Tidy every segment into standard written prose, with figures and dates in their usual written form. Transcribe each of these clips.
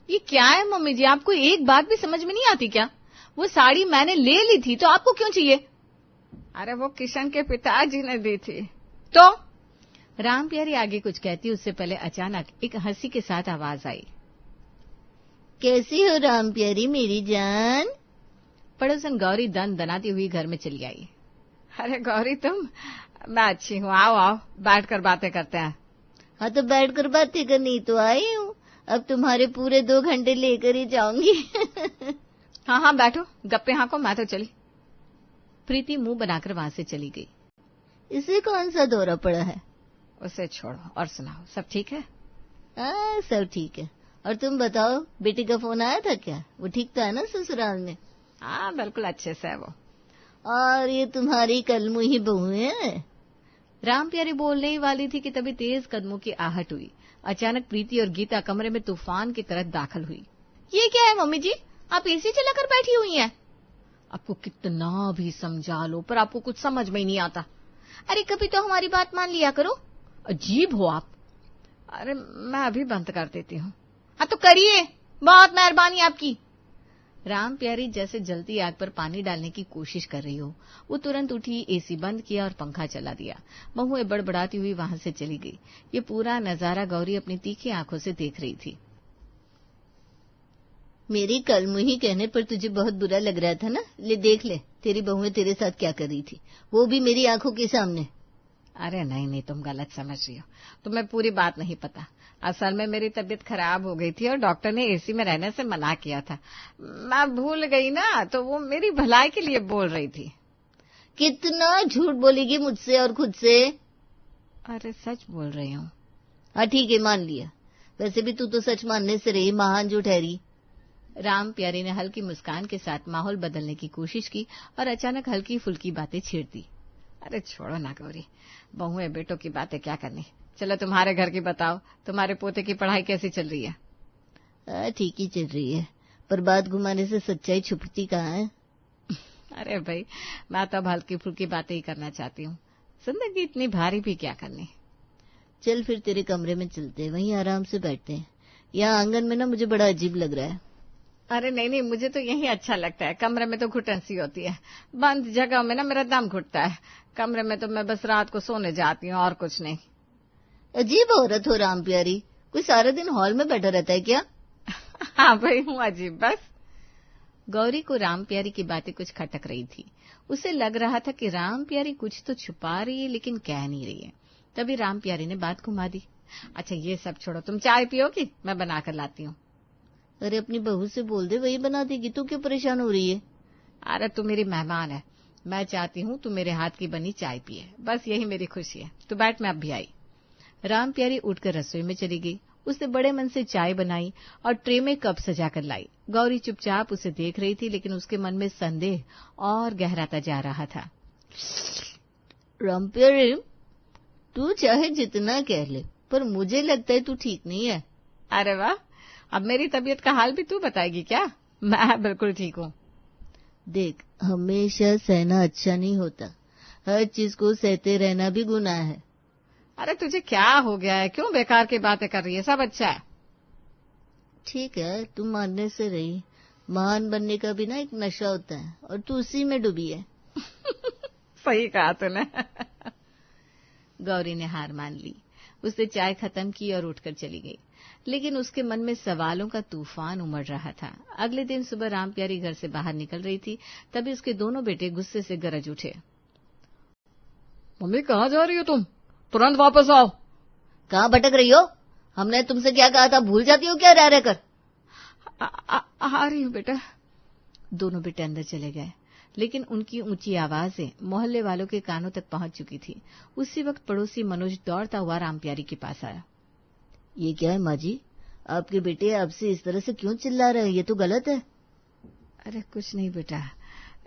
ये क्या है मम्मी जी, आपको एक बात भी समझ में नहीं आती क्या? वो साड़ी मैंने ले ली थी तो आपको क्यों चाहिए? अरे वो किशन के पिताजी ने दी थी। तो राम प्यारी आगे कुछ कहती उससे पहले अचानक एक हंसी के साथ आवाज आई। कैसी हो राम प्यारी मेरी जान? पड़ोसन गौरी दन दनाती हुई घर में चली आई। अरे गौरी तुम, मैं अच्छी हूँ, आओ आओ बैठकर बातें करते हैं। हाँ तो बैठकर बातें करनी तो आई हूँ, अब तुम्हारे पूरे 2 घंटे लेकर ही जाऊंगी। हाँ हाँ बैठो, गप्पे हाँको, मैं तो चली। प्रीति मुंह बनाकर वहां से चली गई। इसे कौन सा दौरा पड़ा है? उसे छोड़ो और सुनाओ, सब ठीक है? सब ठीक है। और तुम बताओ, बेटी का फोन आया था क्या? वो ठीक तो है ना ससुराल में? हाँ बिल्कुल अच्छे से है वो। और ये तुम्हारी कलमुही बहू है? राम प्यारी बोलने ही वाली थी कि तभी तेज कदमों की आहट हुई। अचानक प्रीति और गीता कमरे में तूफान की तरह दाखिल हुई। ये क्या है मम्मी जी, आप एसी चलाकर बैठी हुई हैं? आपको कितना भी समझा लो पर आपको कुछ समझ में ही नहीं आता। अरे कभी तो हमारी बात मान लिया करो, अजीब हो आप। अरे मैं अभी बंद कर देती हूँ। हाँ तो करिए, बहुत मेहरबानी आपकी। राम प्यारी जैसे जलती आग पर पानी डालने की कोशिश कर रही हो। वो तुरंत उठी, एसी बंद किया और पंखा चला दिया। बहुएं बड़बड़ाती हुई वहां से चली गई। ये पूरा नजारा गौरी अपनी तीखी आंखों से देख रही थी। मेरी कलमुही कहने पर तुझे बहुत बुरा लग रहा था ना? ले देख ले, तेरी बहुएं तेरे साथ क्या कर रही थी, वो भी मेरी आंखों के सामने। अरे नहीं नहीं, तुम गलत समझ रही हो, तुम्हें पूरी बात नहीं पता। असल में मेरी तबीयत खराब हो गई थी और डॉक्टर ने एसी में रहने से मना किया था। मैं भूल गई ना, तो वो मेरी भलाई के लिए बोल रही थी। कितना झूठ बोलेगी मुझसे और खुद से? अरे सच बोल रही हूँ। हाँ ठीक है, मान लिया। वैसे भी तू तो सच मानने से रही महान जो ठहरी। राम प्यारी ने हल्की मुस्कान के साथ माहौल बदलने की कोशिश की और अचानक हल्की फुल्की बातें छेड़ दी। अरे छोड़ो ना गौरी, बहुएं बेटों की बातें क्या करनी। चलो तुम्हारे घर की बताओ, तुम्हारे पोते की पढ़ाई कैसी चल रही है? ठीक ही चल रही है, पर बात घुमाने से सच्चाई छुपती कहाँ है? अरे भाई, मैं तो अब हल्की फुल्की बातें ही करना चाहती हूँ, जिंदगी इतनी भारी भी क्या करनी। चल फिर तेरे कमरे में चलते हैं, वहीं आराम से बैठते हैं। यहाँ आंगन में ना मुझे बड़ा अजीब लग रहा है। अरे नहीं नहीं, मुझे तो यही अच्छा लगता है। कमरे में तो घुटन सी होती है, बंद जगह में ना मेरा दम घुटता है। कमरे में तो मैं बस रात को सोने जाती हूँ और कुछ नहीं। अजीब औरत हो राम प्यारी, कोई सारा दिन हॉल में बैठा रहता है क्या? हाँ भाई हूँ अजीब बस। गौरी को राम प्यारी की बातें कुछ खटक रही थी। उसे लग रहा था कि राम प्यारी कुछ तो छुपा रही है लेकिन कह नहीं रही है। तभी राम प्यारी ने बात घुमा दी। अच्छा ये सब छोड़ो, तुम चाय पियोगी? मैं बना कर लाती हूँ। अरे अपनी बहू से बोल दे, वही बना देगी, तू क्यों परेशान हो रही है? अरे तू मेरी मेहमान है, मैं चाहती हूँ तू मेरे हाथ की बनी चाय पिए, बस यही मेरी खुशी है। तू बैठ, मैं अब भी आई। राम प्यारी उठकर रसोई में चली गई। उसने बड़े मन से चाय बनाई और ट्रे में कप सजाकर लाई। गौरी चुपचाप उसे देख रही थी, लेकिन उसके मन में संदेह और गहराता जा रहा था। राम प्यारी, तू चाहे जितना कह ले, पर मुझे लगता है तू ठीक नहीं है। अरे वाह, अब मेरी तबीयत का हाल भी तू बताएगी क्या? मैं बिल्कुल ठीक हूँ। देख, हमेशा सहना अच्छा नहीं होता, हर चीज को सहते रहना भी गुनाह है। अरे तुझे क्या हो गया है, क्यों बेकार की बातें कर रही है? सब अच्छा है। ठीक है, तू मानने से रही, महान बनने का भी ना एक नशा होता है और तू उसी में डूबी है। सही कहा तूने। गौरी ने हार मान ली। उसने चाय खत्म की और उठकर चली गई, लेकिन उसके मन में सवालों का तूफान उमड़ रहा था। अगले दिन सुबह राम प्यारी घर से बाहर निकल रही थी, तभी उसके दोनों बेटे गुस्से से गरज उठे। मम्मी कहाँ जा रही हो तुम? तुरंत वापस आओ। कहाँ भटक रही हो? हमने तुमसे क्या कहा था, भूल जाती हो क्या रह रहकर? आ रही हूँ बेटा। दोनों बेटे अंदर चले गए, लेकिन उनकी ऊंची आवाजें मोहल्ले वालों के कानों तक पहुंच चुकी थी। उसी वक्त पड़ोसी मनोज दौड़ता हुआ राम प्यारी के पास आया। ये क्या है माँ जी, आपके बेटे आपसे इस तरह से क्यों चिल्ला रहे हैं? ये तो गलत है। अरे कुछ नहीं बेटा,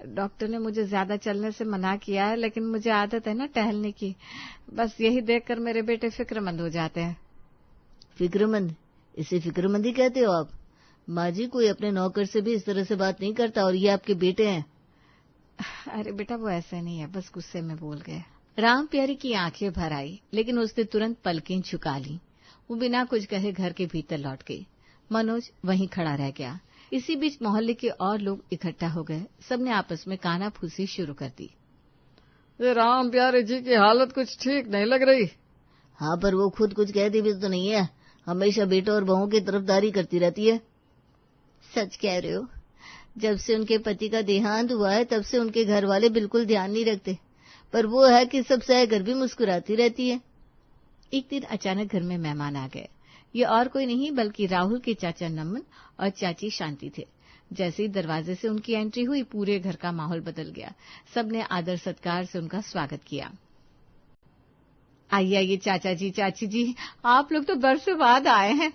डॉक्टर ने मुझे ज्यादा चलने से मना किया है, लेकिन मुझे आदत है ना टहलने की। बस यही देखकर मेरे बेटे फिक्रमंद हो जाते हैं। फिक्रमंद? इसे फिक्रमंदी कहते हो आप? माँ जी, कोई अपने नौकर से भी इस तरह से बात नहीं करता, और ये आपके बेटे हैं। अरे बेटा वो ऐसे नहीं है, बस गुस्से में बोल गए। राम प्यारी की आंखें भर आई, लेकिन उसने तुरंत पलकें झुका ली। वो बिना कुछ कहे घर के भीतर लौट गई। मनोज वहीं खड़ा रह गया। इसी बीच मोहल्ले के और लोग इकट्ठा हो गए। सबने आपस में कानाफूसी शुरू कर दी। ये राम प्यारे जी की हालत कुछ ठीक नहीं लग रही। हाँ, पर वो खुद कुछ कहती भी तो नहीं है, हमेशा बेटों और बहुओं की तरफदारी करती रहती है। सच कह रहे हो, जब से उनके पति का देहांत हुआ है तब से उनके घर वाले बिल्कुल ध्यान नहीं रखते, पर वो है कि सब सहकर भी मुस्कुराती रहती है। एक दिन अचानक घर में मेहमान आ गए। ये और कोई नहीं बल्कि राहुल के चाचा नमन और चाची शांति थे। जैसे ही दरवाजे से उनकी एंट्री हुई, पूरे घर का माहौल बदल गया। सबने आदर सत्कार से उनका स्वागत किया। आइए आइए चाचा जी, चाची जी, आप लोग तो बरसों बाद आए हैं।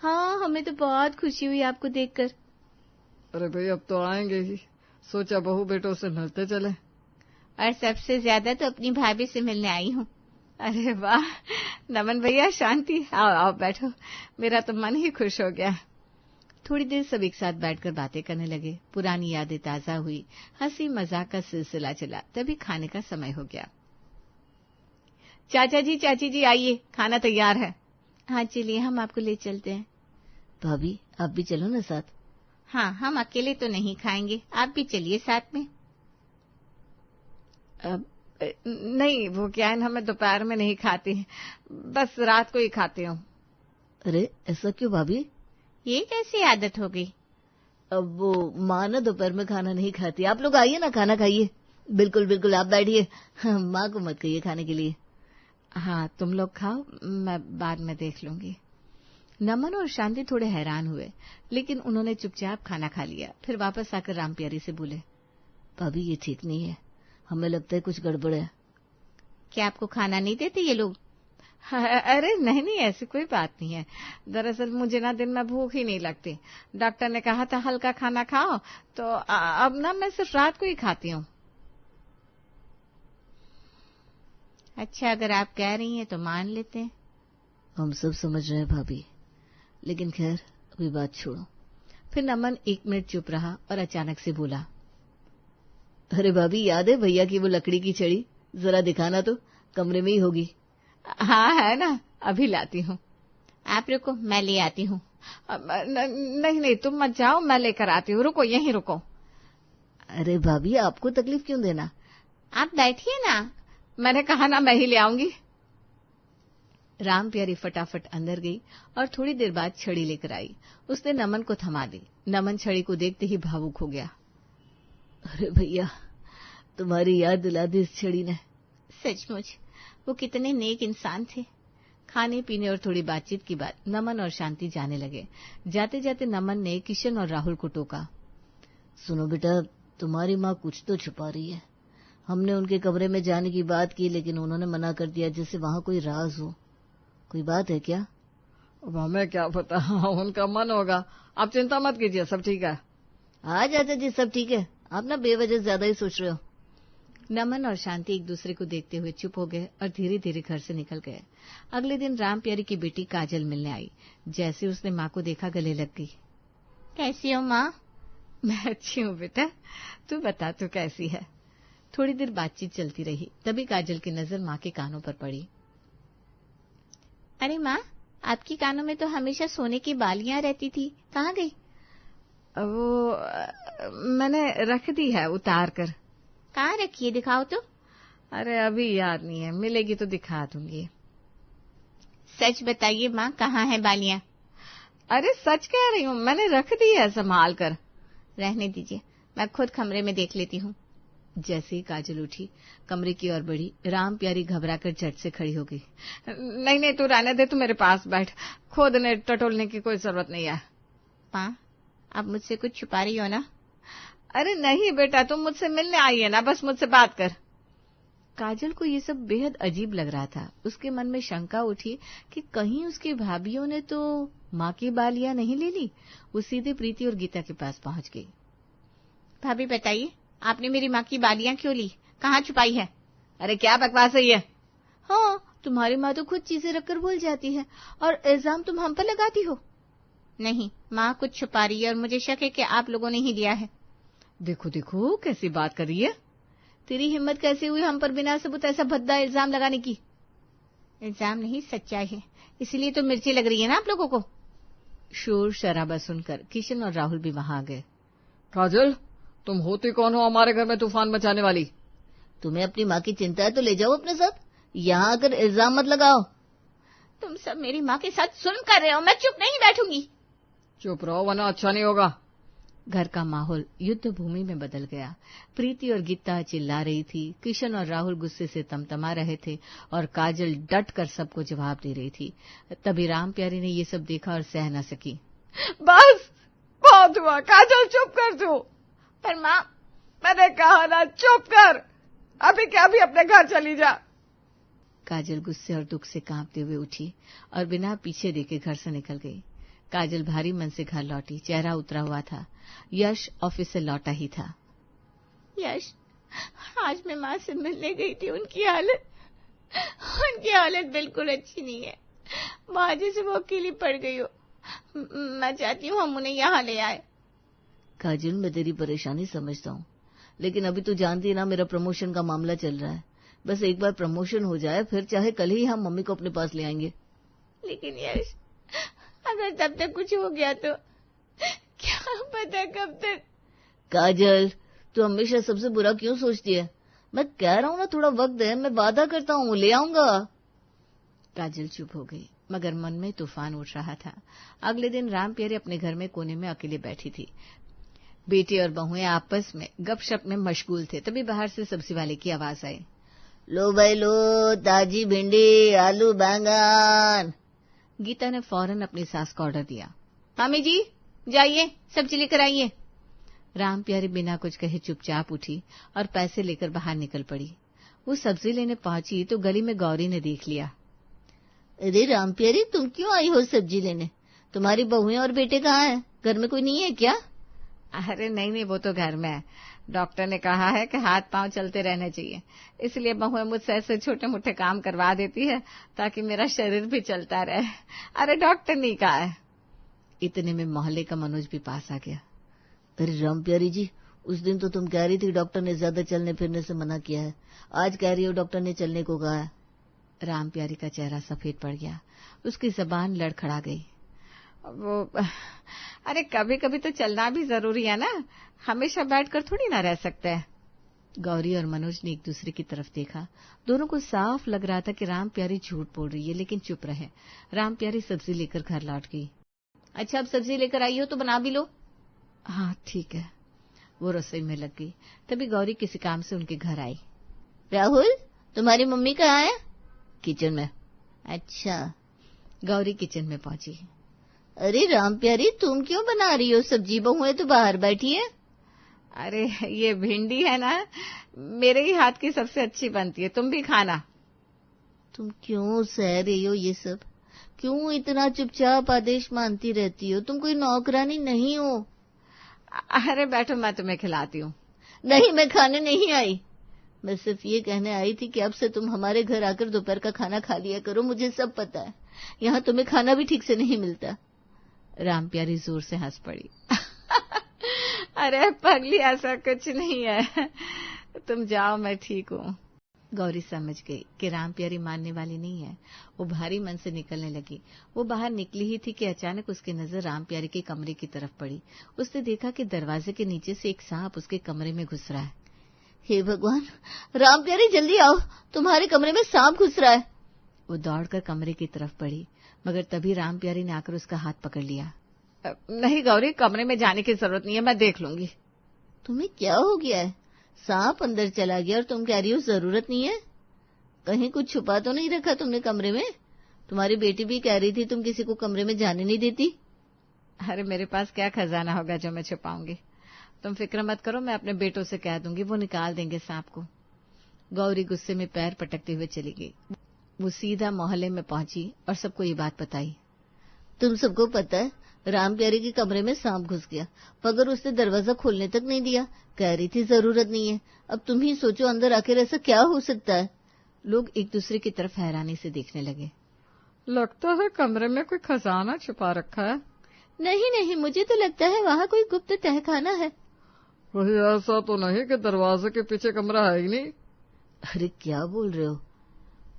हाँ, हमें तो बहुत खुशी हुई आपको देखकर। अरे भाई, अब तो आएंगे ही, सोचा बहू बेटों से मिलते चले। और सबसे ज्यादा तो अपनी भाभी से मिलने आई हूँ। अरे वाह नमन भैया, शांति, आओ आओ बैठो, मेरा तो मन ही खुश हो गया। थोड़ी देर सब एक साथ बैठकर बातें करने लगे। पुरानी यादें ताजा हुई, हंसी मजाक का सिलसिला चला। तभी खाने का समय हो गया। चाचा जी, चाची जी, आइए, खाना तैयार है। हाँ चलिए, हम आपको ले चलते हैं। भाभी, आप भी चलो ना साथ। हाँ, हम अकेले तो नहीं खाएंगे, आप भी चलिए साथ में। नहीं, वो क्या है, हमें दोपहर में नहीं खाती, बस रात को ही खाती हूँ। अरे ऐसा क्यों भाभी? ये कैसी आदत हो गई? अब वो माँ ना दोपहर में खाना नहीं खाती। आप लोग आइए ना, खाना खाइए। बिल्कुल बिल्कुल, आप बैठिए, माँ को मत कहिए खाने के लिए। हाँ, तुम लोग खाओ, मैं बाद में देख लूंगी। नमन और शांति थोड़े हैरान हुए, लेकिन उन्होंने चुपचाप खाना खा लिया। फिर वापस आकर राम प्यारी से बोले, भाभी ये ठीक नहीं है, हमें लगता है कुछ गड़बड़ है। क्या आपको खाना नहीं देते ये लोग? अरे नहीं नहीं, ऐसी कोई बात नहीं है। दरअसल मुझे ना दिन में भूख ही नहीं लगती। डॉक्टर ने कहा था हल्का खाना खाओ, तो अब ना मैं सिर्फ रात को ही खाती हूँ। अच्छा, अगर आप कह रही हैं तो मान लेते हैं। हम सब समझ रहे हैं भाभी, लेकिन खैर अभी बात छोड़ो। फिर नमन 1 मिनट चुप रहा और अचानक से बोला, अरे भाभी, याद है भैया की वो लकड़ी की छड़ी? जरा दिखाना तो, कमरे में ही होगी। हाँ है ना, अभी लाती हूँ। आप रुको, मैं ले आती हूँ। नहीं नहीं, तुम मत जाओ, मैं लेकर आती हूँ। रुको, यहीं रुको। अरे भाभी, आपको तकलीफ क्यों देना? आप बैठिए ना, मैंने कहा ना मैं ही ले आऊंगी। राम प्यारी फटाफट अंदर गई और थोड़ी देर बाद छड़ी लेकर आई। उसने नमन को थमा दी। नमन छड़ी को देखते ही भावुक हो गया। अरे भैया, तुम्हारी याद दिला दी इस छड़ी ने। सचमुच वो कितने नेक इंसान थे। खाने पीने और थोड़ी बातचीत के बाद नमन और शांति जाने लगे। जाते जाते नमन ने किशन और राहुल को टोका, सुनो बेटा, तुम्हारी माँ कुछ तो छुपा रही है। हमने उनके कमरे में जाने की बात की, लेकिन उन्होंने मना कर दिया, जैसे वहां कोई राज हो। कोई बात है क्या? अब हमें क्या पता, उनका मन होगा। आप चिंता मत कीजिए, सब ठीक है। हाँ चाचा जी, सब ठीक है। आप ना बेवजह ज्यादा ही सोच रहे हो। नमन और शांति एक दूसरे को देखते हुए चुप हो गए और धीरे धीरे घर से निकल गए। अगले दिन राम प्यारी की बेटी काजल मिलने आई। जैसे उसने माँ को देखा, गले लग गई। कैसी हो माँ? मैं अच्छी हूँ बेटा, तू बता, तू कैसी है? थोड़ी देर बातचीत चलती रही। तभी काजल की नजर माँ के कानों पर पड़ी। अरे माँ, आपकी कानों में तो हमेशा सोने की बालियां रहती थी, कहाँ गई? वो मैंने रख दी है उतार कर। कहाँ रखी है, दिखाओ तो। अरे अभी याद नहीं है, मिलेगी तो दिखा दूंगी। सच बताइए माँ, कहाँ है बालियां? अरे सच कह रही हूँ, मैंने रख दी है संभाल कर। रहने दीजिए, मैं खुद कमरे में देख लेती हूँ। जैसे ही काजल उठी, कमरे की ओर बढ़ी, राम प्यारी घबराकर झट से खड़ी हो गई। नहीं नहीं, तू रहने दे, तू मेरे पास बैठ, खोदने टटोलने की कोई जरूरत नहीं है। माँ, आप मुझसे कुछ छुपा रही हो ना? अरे नहीं बेटा, तुम मुझसे मिलने आई है ना, बस मुझसे बात कर। काजल को ये सब बेहद अजीब लग रहा था। उसके मन में शंका उठी कि कहीं उसकी भाभीियों ने तो माँ की बालियां नहीं ले ली। वो सीधे प्रीति और गीता के पास पहुंच गई। भाभी बताइए, आपने मेरी माँ की बालियां क्यों ली? कहाँ छुपाई है? अरे क्या बकवास है ये? हाँ, तुम्हारी माँ तो खुद चीजें रखकर भूल जाती है और इल्जाम तुम हम पर लगाती हो। नहीं, माँ कुछ छुपा रही है और मुझे शक है कि आप लोगों ने ही लिया है। देखो देखो कैसी बात कर रही है। तेरी हिम्मत कैसे हुई हम पर बिना सबूत ऐसा भद्दा इल्जाम लगाने की? इल्जाम नहीं, सच्चाई है, इसलिए तो मिर्ची लग रही है ना आप लोगों को। शोर शराबा सुनकर किशन और राहुल भी वहां आ गए। काजल, तुम होती कौन हो हमारे घर में तूफान मचाने वाली? तुम्हें अपनी माँ की चिंता है तो ले जाओ अपने साथ, यहाँ आकर इल्जाम मत लगाओ। तुम सब मेरी माँ के साथ जुल्म कर रहे हो, मैं चुप नहीं बैठूंगी। चुप रहो वरना अच्छा नहीं होगा। घर का माहौल युद्ध भूमि में बदल गया। प्रीति और गीता चिल्ला रही थी, किशन और राहुल गुस्से से तमतमा रहे थे और काजल डट कर सबको जवाब दे रही थी। तभी राम प्यारी ने ये सब देखा और सह न सकी। बस बहुत हुआ, काजल चुप कर तू। पर माँ, मैंने कहा ना चुप कर, अभी क्या भी अपने घर चली जा। काजल गुस्से और दुख से कांपते हुए उठी और बिना पीछे देखे घर से निकल गई। काजल भारी मन से घर लौटी, चेहरा उतरा हुआ था। यश ऑफिस से लौटा ही था। यश, आज मैं माँ से मिलने गई थी, उनकी हालत बिल्कुल अच्छी नहीं है। माँ जैसे वो अकेली पड़ गई हो, मैं चाहती हूँ हम उन्हें यहाँ ले आए। काजल, मैं तेरी परेशानी समझता हूँ, लेकिन अभी तो जानती है ना मेरा प्रमोशन का मामला चल रहा है। बस एक बार प्रमोशन हो जाए, फिर चाहे कल ही हम मम्मी को अपने पास ले आएंगे। लेकिन यश, अगर तब तक कुछ हो गया तो क्या पता कब तक। काजल, तू हमेशा सबसे बुरा क्यों सोचती है? मैं कह रहा हूँ ना, थोड़ा वक्त है, मैं वादा करता हूँ ले आऊंगा। काजल चुप हो गई, मगर मन में तूफान उठ रहा था। अगले दिन राम प्यारी अपने घर में कोने में अकेले बैठी थी। बेटे और बहुएं आपस में गपशप में मशगूल थे। तभी बाहर से सब्जी वाले की आवाज आई। लो भाई लो, ताजी भिंडी, आलू, बैंगन। गीता ने फौरन अपनी सास को ऑर्डर दिया। मामी जी, जाइए सब्जी लेकर आइए। राम प्यारी बिना कुछ कहे चुपचाप उठी और पैसे लेकर बाहर निकल पड़ी। वो सब्जी लेने पहुंची तो गली में गौरी ने देख लिया। अरे राम प्यारी, तुम क्यों आई हो सब्जी लेने? तुम्हारी बहुएं और बेटे कहाँ हैं? घर में कोई नहीं है क्या? अरे नहीं, वो तो घर में है। डॉक्टर ने कहा है कि हाथ पांव चलते रहने चाहिए, इसलिए बहुएं मुझसे ऐसे छोटे मोटे काम करवा देती है ताकि मेरा शरीर भी चलता रहे। अरे डॉक्टर नहीं कहा है। इतने में मोहल्ले का मनोज भी पास आ गया। अरे राम प्यारी जी, उस दिन तो तुम कह रही थी डॉक्टर ने ज्यादा चलने फिरने से मना किया है, आज कह रही हो डॉक्टर ने चलने को कहा है। राम प्यारी का चेहरा सफेद पड़ गया, उसकी जबान लड़खड़ा गई। अरे कभी कभी तो चलना भी जरूरी है ना, हमेशा बैठकर थोड़ी ना रह सकते हैं। गौरी और मनोज ने एक दूसरे की तरफ देखा। दोनों को साफ लग रहा था कि राम प्यारी झूठ बोल रही है, लेकिन चुप रहे। राम प्यारी सब्जी लेकर घर लौट गई। अच्छा, अब सब्जी लेकर आई हो तो बना भी लो। हाँ ठीक है। वो रसोई में लग गई। तभी गौरी किसी काम से उनके घर आई। राहुल, तुम्हारी मम्मी कहाँ है? किचन में। अच्छा। गौरी किचन में पहुंची। अरे राम प्यारी, तुम क्यों बना रही हो सब्जी? बहुएं तो बाहर बैठी है। अरे ये भिंडी है ना, मेरे ही हाथ की सबसे अच्छी बनती है, तुम भी खाना। तुम क्यों सह रही हो ये सब? क्यों इतना चुपचाप आदेश मानती रहती हो? तुम कोई नौकरानी नहीं हो। अरे बैठो, मैं तुम्हें खिलाती हूँ। नहीं, मैं खाने नहीं आई। मैं सिर्फ ये कहने आई थी कि अब से तुम हमारे घर आकर दोपहर का खाना खा लिया करो, मुझे सब पता है। यहाँ तुम्हें खाना भी ठीक से नहीं मिलता। राम प्यारी जोर से हंस पड़ी। अरे पगली, ऐसा कुछ नहीं है, तुम जाओ, मैं ठीक हूँ। गौरी समझ गई कि राम प्यारी मानने वाली नहीं है। वो भारी मन से निकलने लगी। वो बाहर निकली ही थी कि अचानक उसकी नजर राम प्यारी के कमरे की तरफ पड़ी। उसने देखा कि दरवाजे के नीचे से एक सांप उसके कमरे में घुस रहा है। हे भगवान, राम प्यारी जल्दी आओ, तुम्हारे कमरे में सांप घुस रहा है। वो दौड़कर कमरे की तरफ बढ़ी, मगर तभी राम प्यारी ने आकर उसका हाथ पकड़ लिया। नहीं गौरी, कमरे में जाने की जरूरत नहीं है, मैं देख लूंगी। तुम्हें क्या हो गया है? सांप अंदर चला गया और तुम कह रही हो जरूरत नहीं है? कहीं कुछ छुपा तो नहीं रखा तुमने कमरे में? तुम्हारी बेटी भी कह रही थी तुम किसी को कमरे में जाने नहीं देती। अरे मेरे पास क्या खजाना होगा जो मैं छुपाऊंगी। तुम फिक्र मत करो, मैं अपने बेटों से कह दूंगी, वो निकाल देंगे सांप को। गौरी गुस्से में पैर पटकते हुए चली गई। वो सीधा मोहल्ले में पहुंची और सबको ये बात बताई। तुम सबको पता है राम प्यारी के कमरे में सांप घुस गया, मगर उसने दरवाजा खोलने तक नहीं दिया। कह रही थी जरूरत नहीं है। अब तुम ही सोचो अंदर आखिर ऐसा क्या हो सकता है। लोग एक दूसरे की तरफ हैरानी से देखने लगे। लगता है कमरे में कोई खजाना छुपा रखा है। नहीं नहीं, मुझे तो लगता है वहाँ कोई गुप्त तहखाना है। वही ऐसा तो नहीं कि दरवाजे के पीछे कमरा है ही नहीं। अरे क्या बोल रहे हो?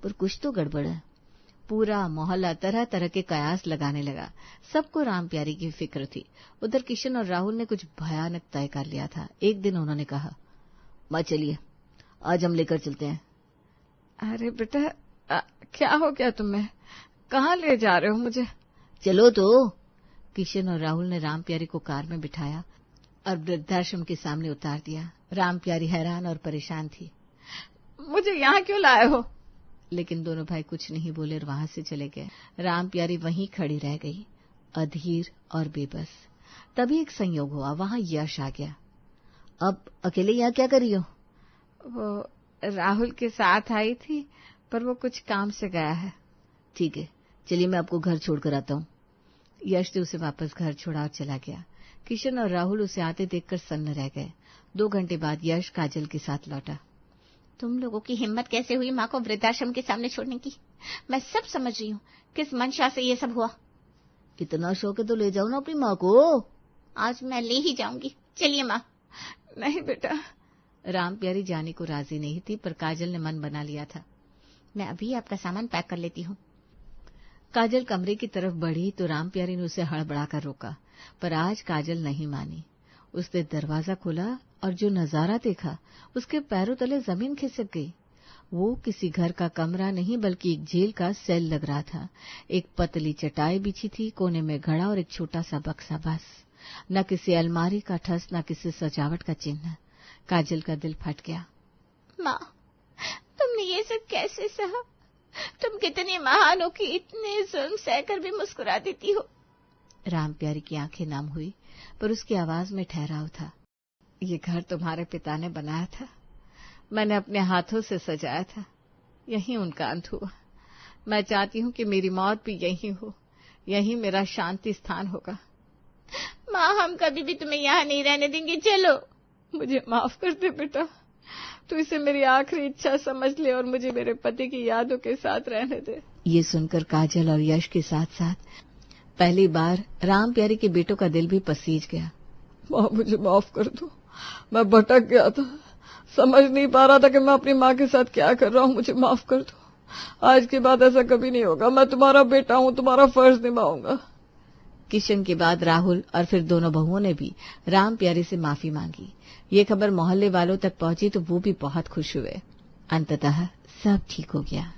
पर कुछ तो गड़बड़ है। पूरा मोहल्ला तरह तरह के कयास लगाने लगा। सबको राम प्यारी की फिक्र थी। उधर किशन और राहुल ने कुछ भयानक तय कर लिया था। एक दिन उन्होंने कहा, माँ चलिए आज हम लेकर चलते हैं। अरे बेटा क्या हो गया तुम्हें? कहाँ ले जा रहे हो मुझे? चलो तो। किशन और राहुल ने राम प्यारी को कार में बिठाया और वृद्धाश्रम के सामने उतार दिया। राम प्यारी हैरान और परेशान थी। मुझे यहाँ क्यों लाए हो? लेकिन दोनों भाई कुछ नहीं बोले और वहां से चले गए। राम प्यारी वहीं खड़ी रह गई, अधीर और बेबस। तभी एक संयोग हुआ, वहां यश आ गया। अब अकेले यहाँ क्या कर रही हो? वो राहुल के साथ आई थी, पर वो कुछ काम से गया है। ठीक है, चलिए मैं आपको घर छोड़कर आता हूँ। यश ने उसे वापस घर छोड़ा और चला गया। किशन और राहुल उसे आते देखकर सन्न रह गए। 2 घंटे बाद यश काजल के साथ लौटा। तुम लोगों की हिम्मत कैसे हुई माँ को वृद्धाश्रम के सामने छोड़ने की? मैं सब समझ रही हूँ, किस मंशा से ये सब हुआ। इतना शौक है तो ले जाओ ना अपनी माँ को। आज मैं ले ही जाऊंगी, चलिए माँ। नहीं बेटा। राम प्यारी जाने को राजी नहीं थी, पर काजल ने मन बना लिया था। मैं अभी आपका सामान पैक कर लेती हूँ। काजल कमरे की तरफ बढ़ी तो राम प्यारी ने उसे हड़बड़ाकर रोका, पर आज काजल नहीं मानी। उसने दरवाजा खोला और जो नजारा देखा उसके पैरों तले जमीन खिसक गई। वो किसी घर का कमरा नहीं बल्कि एक जेल का सेल लग रहा था। एक पतली चटाई बिछी थी, कोने में घड़ा और एक छोटा सा बक्सा, बस। न किसी अलमारी का ठस, न किसी सजावट का चिन्ह। काजल का दिल फट गया। माँ, तुमने ये सब कैसे सहा? तुम कितनी महान हो कि इतने जुल्म सहकर भी मुस्कुरा देती हो। राम प्यारी की आंखें नम हुई, पर उसकी आवाज में ठहराव था। ये घर तुम्हारे पिता ने बनाया था, मैंने अपने हाथों से सजाया था, यही उनका अंत हुआ। मैं चाहती हूँ कि मेरी मौत भी यही हो, यही मेरा शांति स्थान होगा। माँ, हम कभी भी तुम्हें यहाँ नहीं रहने देंगे, चलो। मुझे माफ कर दे बेटा, तू इसे मेरी आखिरी इच्छा समझ ले और मुझे मेरे पति की यादों के साथ रहने दे। ये सुनकर काजल और यश के साथ साथ पहली बार राम प्यारी के बेटों का दिल भी पसीज गया। माँ मुझे माफ कर दो, मैं भटक गया था, समझ नहीं पा रहा था कि मैं अपनी माँ के साथ क्या कर रहा हूँ, मुझे माफ कर दो। आज के बाद ऐसा कभी नहीं होगा, मैं तुम्हारा बेटा हूँ, तुम्हारा फर्ज निभाऊंगा। किशन के बाद राहुल और फिर दोनों बहुओं ने भी राम प्यारी से माफी मांगी। ये खबर मोहल्ले वालों तक पहुंची तो वो भी बहुत खुश हुए। अंततः सब ठीक हो गया।